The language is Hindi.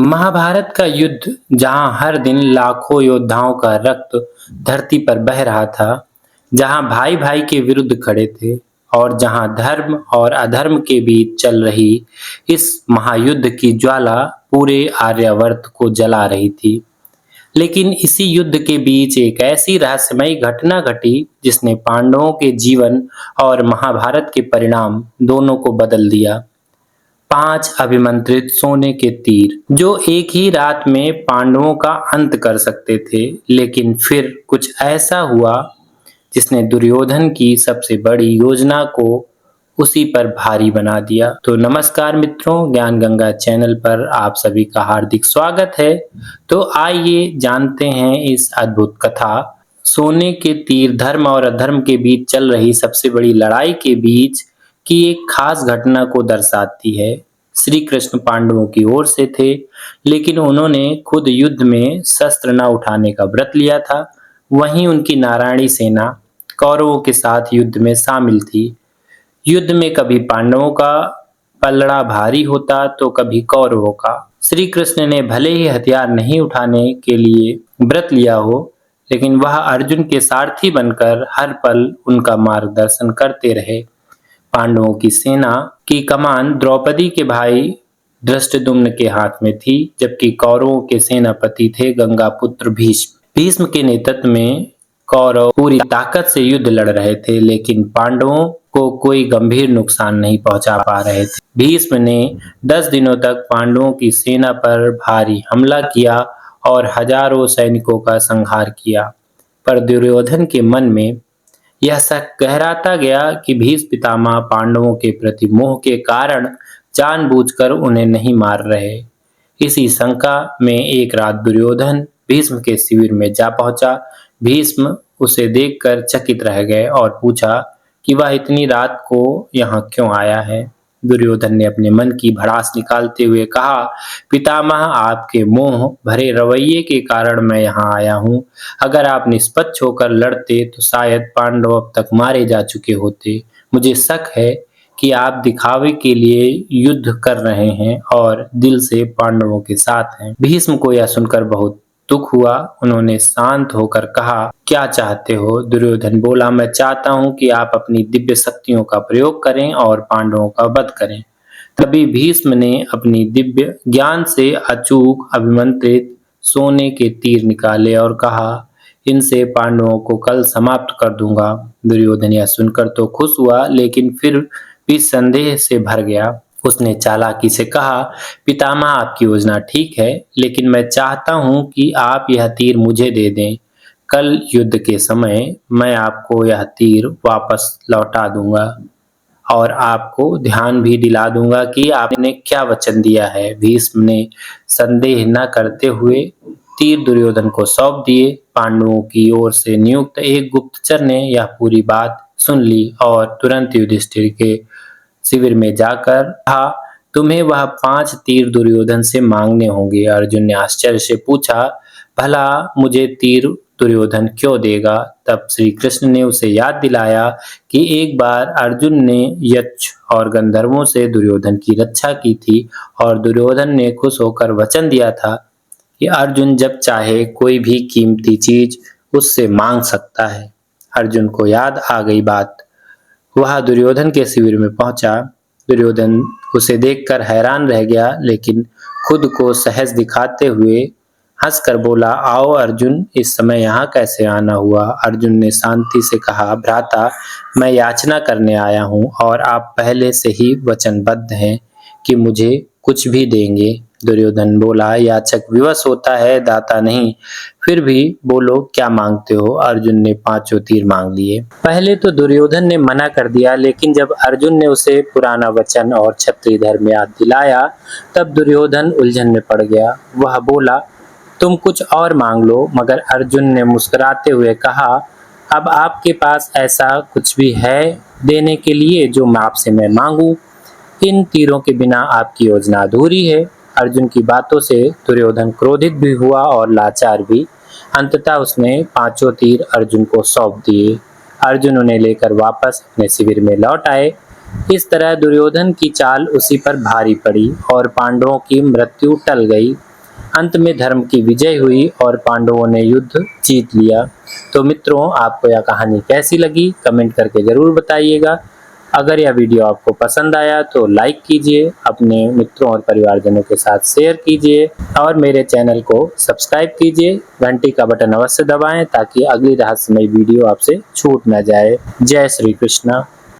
महाभारत का युद्ध जहां हर दिन लाखों योद्धाओं का रक्त धरती पर बह रहा था, जहां भाई भाई के विरुद्ध खड़े थे और जहां धर्म और अधर्म के बीच चल रही इस महायुद्ध की ज्वाला पूरे आर्यावर्त को जला रही थी। लेकिन इसी युद्ध के बीच एक ऐसी रहस्यमयी घटना घटी जिसने पांडवों के जीवन और महाभारत के परिणाम दोनों को बदल दिया। 5 अभिमंत्रित सोने के तीर जो एक ही रात में पांडवों का अंत कर सकते थे, लेकिन फिर कुछ ऐसा हुआ जिसने दुर्योधन की सबसे बड़ी योजना को उसी पर भारी बना दिया। तो नमस्कार मित्रों, ज्ञान गंगा चैनल पर आप सभी का हार्दिक स्वागत है। तो आइए जानते हैं इस अद्भुत कथा। सोने के तीर धर्म और अधर्म के बीच चल रही सबसे बड़ी लड़ाई के बीच की एक खास घटना को दर्शाती है। श्री कृष्ण पांडवों की ओर से थे, लेकिन उन्होंने खुद युद्ध में शस्त्र न उठाने का व्रत लिया था। वहीं उनकी नारायणी सेना कौरवों के साथ युद्ध में शामिल थी। युद्ध में कभी पांडवों का पलड़ा भारी होता तो कभी कौरवों का। श्री कृष्ण ने भले ही हथियार नहीं उठाने के लिए व्रत लिया हो, लेकिन वह अर्जुन के सारथी बनकर हर पल उनका मार्गदर्शन करते रहे। पांडवों की सेना की कमान द्रौपदी के भाई धृष्टद्युम्न के हाथ में थी, जबकि कौरवों के सेनापति थे गंगापुत्र भीष्म। भीष्म के नेतृत्व में कौरव पूरी ताकत से युद्ध लड़ रहे थे, लेकिन पांडवों को कोई गंभीर नुकसान नहीं पहुंचा पा रहे थे। भीष्म ने 10 दिनों तक पांडवों की सेना पर भारी हमला किया और हजारों सैनिकों का संहार किया, पर दुर्योधन के मन में यह शक गहराता गया कि भीष्म पितामह पांडवों के प्रति मोह के कारण जानबूझकर उन्हें नहीं मार रहे। इसी शंका में एक रात दुर्योधन भीष्म के शिविर में जा पहुंचा। भीष्म उसे देखकर चकित रह गए और पूछा कि वह इतनी रात को यहाँ क्यों आया है। दुर्योधन ने अपने मन की भड़ास निकालते हुए कहा, पितामह, आपके मोह भरे रवैये के कारण मैं यहाँ आया हूँ। अगर आप निष्पक्ष होकर लड़ते तो शायद पांडव अब तक मारे जा चुके होते। मुझे शक है कि आप दिखावे के लिए युद्ध कर रहे हैं और दिल से पांडवों के साथ हैं। भीष्म को यह सुनकर बहुत दुख हुआ। उन्होंने शांत होकर कहा, क्या चाहते हो? दुर्योधन बोला, मैं चाहता हूं कि आप अपनी दिव्य शक्तियों का प्रयोग करें और पांडवों का वध करें। तभी भीष्म ने अपनी दिव्य ज्ञान से अचूक अभिमंत्रित सोने के तीर निकाले और कहा, इनसे पांडवों को कल समाप्त कर दूंगा। दुर्योधन यह सुनकर तो खुश हुआ, लेकिन फिर भी संदेह से भर गया। उसने चालाकी से कहा, पितामह, आपकी योजना ठीक है, लेकिन मैं चाहता हूं कि आप यह तीर मुझे दे दें। कल युद्ध के समय मैं आपको यह तीर वापस लौटा दूंगा और आपको ध्यान भी दिला दूंगा कि आपने क्या वचन दिया है। भीष्म ने संदेह न करते हुए तीर दुर्योधन को सौंप दिए। पांडवों की ओर से नियुक्त एक गुप्तचर ने यह पूरी बात सुन ली और तुरंत युधिष्ठिर के शिविर में जाकर कहा, तुम्हें वह 5 तीर दुर्योधन से मांगने होंगे। अर्जुन ने आश्चर्य से पूछा, भला मुझे तीर दुर्योधन क्यों देगा? तब श्री कृष्ण ने उसे याद दिलाया कि एक बार अर्जुन ने यक्ष और गंधर्वों से दुर्योधन की रक्षा की थी और दुर्योधन ने खुश होकर वचन दिया था कि अर्जुन जब चाहे कोई भी कीमती चीज उससे मांग सकता है। अर्जुन को याद आ गई बात। वह दुर्योधन के शिविर में पहुंचा। दुर्योधन उसे देखकर हैरान रह गया, लेकिन खुद को सहज दिखाते हुए हंसकर बोला, आओ अर्जुन, इस समय यहाँ कैसे आना हुआ? अर्जुन ने शांति से कहा, भ्राता, मैं याचना करने आया हूँ और आप पहले से ही वचनबद्ध हैं कि मुझे कुछ भी देंगे। दुर्योधन बोला, याचक विवश होता है, दाता नहीं। फिर भी बोलो, क्या मांगते हो? अर्जुन ने 5 तीर मांग लिए। पहले तो दुर्योधन ने मना कर दिया, लेकिन जब अर्जुन ने उसे पुराना वचन और क्षत्रिय धर्म याद दिलाया, तब दुर्योधन उलझन में पड़ गया। वह बोला, तुम कुछ और मांग लो। मगर अर्जुन ने मुस्कुराते हुए कहा, अब आपके पास ऐसा कुछ भी है देने के लिए जो आपसे मैं मांगू? इन तीरों के बिना आपकी योजना अधूरी है। अर्जुन की बातों से दुर्योधन क्रोधित भी हुआ और लाचार भी। अंततः उसने 5 तीर अर्जुन को सौंप दिए। अर्जुन उन्हें लेकर वापस अपने शिविर में लौट आए। इस तरह दुर्योधन की चाल उसी पर भारी पड़ी और पांडवों की मृत्यु टल गई। अंत में धर्म की विजय हुई और पांडवों ने युद्ध जीत लिया। तो मित्रों, आपको यह कहानी कैसी लगी कमेंट करके ज़रूर बताइएगा। अगर यह वीडियो आपको पसंद आया तो लाइक कीजिए, अपने मित्रों और परिवारजनों के साथ शेयर कीजिए और मेरे चैनल को सब्सक्राइब कीजिए। घंटी का बटन अवश्य दबाएं ताकि अगली रहस्यमयी वीडियो आपसे छूट ना जाए। जय श्री कृष्णा।